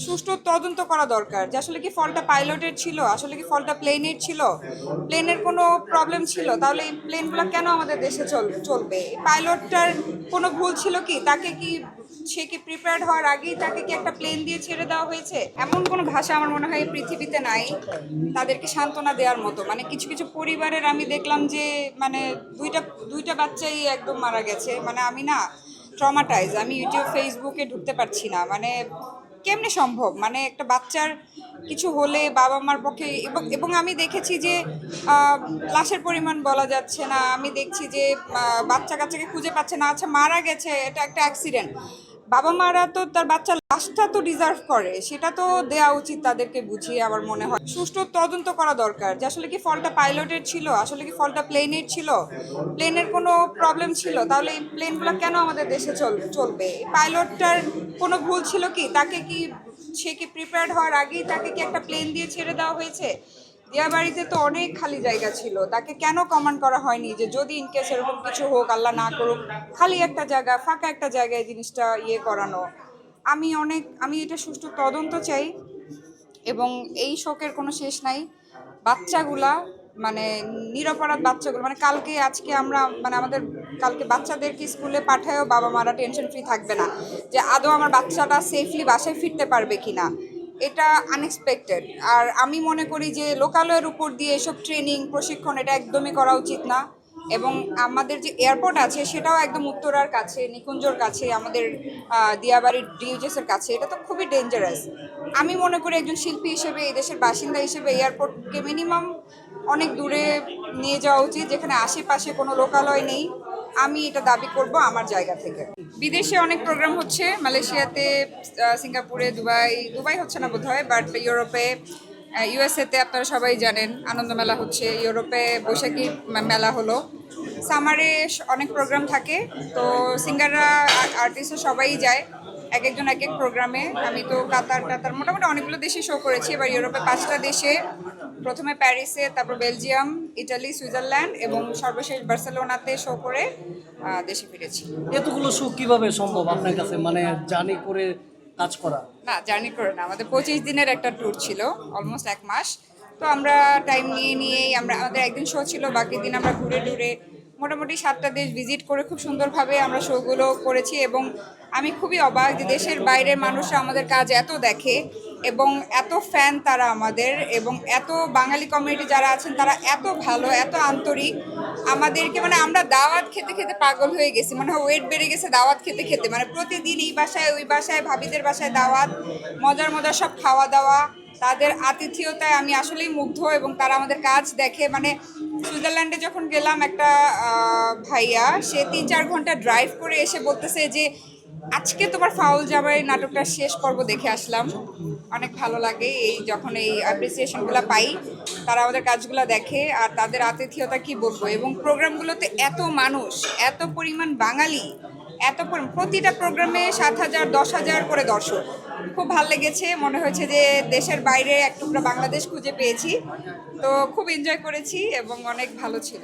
সুষ্ঠু তদন্ত করা দরকার যে আসলে কি ফলটা পাইলটের ছিল, আসলে কি ফলটা প্লেনের ছিল, প্লেনের কোনো প্রবলেম ছিল, তাহলে এই প্লেনগুলো কেন আমাদের দেশে চলবে? পাইলটটার কোনো ভুল ছিল কি? তাকে কি সে কি প্রিপেয়ার্ড হওয়ার আগেই তাকে কি একটা প্লেন দিয়ে ছেড়ে দেওয়া হয়েছে? এমন কোনো ভাষা আমার মনে হয় এই পৃথিবীতে নাই তাদেরকে সান্ত্বনা দেওয়ার মতো। মানে কিছু কিছু পরিবারের আমি দেখলাম যে মানে দুইটা দুইটা বাচ্চাই একদম মারা গেছে। মানে আমি না ট্রমাটাইজ, আমি ইউটিউব ফেসবুকে ঢুকতে পারছি না। মানে কেমনে সম্ভব? মানে একটা বাচ্চার কিছু হলে বাবা মার পক্ষে, এবং এবং আমি দেখেছি যে লাশের পরিমাণ বলা যাচ্ছে না। আমি দেখছি যে বাচ্চা কাচ্চাকে খুঁজে পাচ্ছে না। আচ্ছা মারা গেছে, এটা একটা অ্যাক্সিডেন্ট, বাবা মারা তো তার বাচ্চার লাশটা তো ডিজার্ভ করে, সেটা তো দেওয়া উচিত তাদেরকে বুঝিয়ে। আমার মনে হয় সুষ্ঠু তদন্ত করা দরকার যে আসলে কি ফলটা পাইলটের ছিল, আসলে কি ফলটা প্লেনের ছিল, প্লেনের কোনো প্রবলেম ছিল, তাহলে এই প্লেনগুলো কেন আমাদের দেশে চলবে? পাইলটটার কোনো ভুল ছিল কি? তাকে কি সে কি প্রিপেয়ার্ড হওয়ার আগেই তাকে কি একটা প্লেন দিয়ে ছেড়ে দেওয়া হয়েছে? দিয়াবাড়িতে তো অনেক খালি জায়গা ছিল, তাকে কেন কমান্ড করা হয়নি যে যদি ইনকেস এরকম কিছু হোক, আল্লাহ না করুক, খালি একটা জায়গা, ফাঁকা একটা জায়গায় জিনিসটা করানো? আমি এটা সুষ্ঠু তদন্ত চাই, এবং এই শোকের কোনো শেষ নাই। বাচ্চাগুলা, মানে নিরপরাধ বাচ্চাগুলো, মানে কালকে আজকে আমরা মানে আমাদের কালকে বাচ্চাদেরকে স্কুলে পাঠায়ও বাবা মারা টেনশন ফ্রি থাকবে না যে আদৌ আমার বাচ্চাটা সেফলি বাসায় ফিরতে পারবে কিনা। এটা আনএক্সপেক্টেড। আর আমি মনে করি যে লোকালয়ের উপর দিয়ে এসব ট্রেনিং প্রশিক্ষণ এটা একদমই করা উচিত না। এবং আমাদের যে এয়ারপোর্ট আছে সেটাও একদম উত্তরার কাছে, নিকুঞ্জর কাছে, আমাদের দিয়াবাড়ির ডিউজেসের কাছে, এটা তো খুবই ডেঞ্জারাস। আমি মনে করি একজন শিল্পী হিসেবে, এই দেশের বাসিন্দা হিসেবে এয়ারপোর্টকে মিনিমাম অনেক দূরে নিয়ে যাওয়া উচিত, যেখানে আশেপাশে কোনো লোকালয় নেই। আমি এটা দাবি করব আমার জায়গা থেকে। বিদেশে অনেক প্রোগ্রাম হচ্ছে, মালয়েশিয়াতে, সিঙ্গাপুরে, দুবাই হচ্ছে না বোধহয়, বাট ইউরোপে, ইউএসএতে আপনারা সবাই জানেন আনন্দ মেলা হচ্ছে, ইউরোপে বৈশাখী মেলা হলো, সামারে অনেক প্রোগ্রাম থাকে। তো সিঙ্গাররা, আর্টিস্টরা সবাই যায় এক একজন এক এক প্রোগ্রামে। আমি তো কাতার মোটামুটি অনেকগুলো দেশে শো করেছি। এবার ইউরোপে 5টা দেশে, প্রথমে প্যারিসে, তারপর বেলজিয়াম, ইটালি, সুইজারল্যান্ড এবং সর্বশেষ বার্সেলোনাতে শো করে দেশে ফিরেছি। এতগুলো শো কিভাবে সম্ভব আপনার কাছে, মানে জার্নি করে কাজ করা? না, জার্নি করে না, আমাদের 25 দিনের একটা ট্যুর ছিল, অলমোস্ট 1 মাস। তো আমরা টাইম নিয়েই আমাদের একদিন শো ছিল, বাকি দিন আমরা ঘুরে টুরে মোটামুটি 7টা দেশ ভিজিট করে খুব সুন্দরভাবে আমরা শোগুলো করেছি। এবং আমি খুবই অবাক যে দেশের বাইরের মানুষরা আমাদের কাজ এত দেখে এবং এত ফ্যান তারা আমাদের, এবং এত বাঙালি কমিউনিটি যারা আছেন তারা এত ভালো, এত আন্তরিক আমাদেরকে। মানে আমরা দাওয়াত খেতে খেতে পাগল হয়ে গেছি, মনে হয় ওয়েট বেড়ে গেছে দাওয়াত খেতে খেতে। মানে প্রতিদিন এই বাসায় ওই বাসায়, ভাবিদের বাসায় দাওয়াত, মজার মজার সব খাওয়া দাওয়া, তাদের আতিথেয়তায় আমি আসলেই মুগ্ধ। এবং তারা আমাদের কাজ দেখে। মানে সুইজারল্যান্ডে যখন গেলাম, একটা ভাইয়া, সে 3-4 ঘন্টা ড্রাইভ করে এসে বলতেছে যে আজকে তোমার ফাউল জামাই নাটকটা শেষ পর্ব দেখে আসলাম। অনেক ভালো লাগে এই যখন এই অ্যাপ্রিসিয়েশনগুলো পাই, তারা আমাদের কাজগুলো দেখে। আর তাদের আতিথেয়তা কি বলবো। এবং প্রোগ্রামগুলোতে এত মানুষ, এত পরিমাণ বাঙালি, প্রতিটা প্রোগ্রামে 7,000 10,000 করে দর্শক। খুব ভালো লেগেছে, মনে হয়েছে যে দেশের বাইরে এক টুকরা বাংলাদেশ খুঁজে পেয়েছি। তো খুব এনজয় করেছি এবং অনেক ভালো ছিল।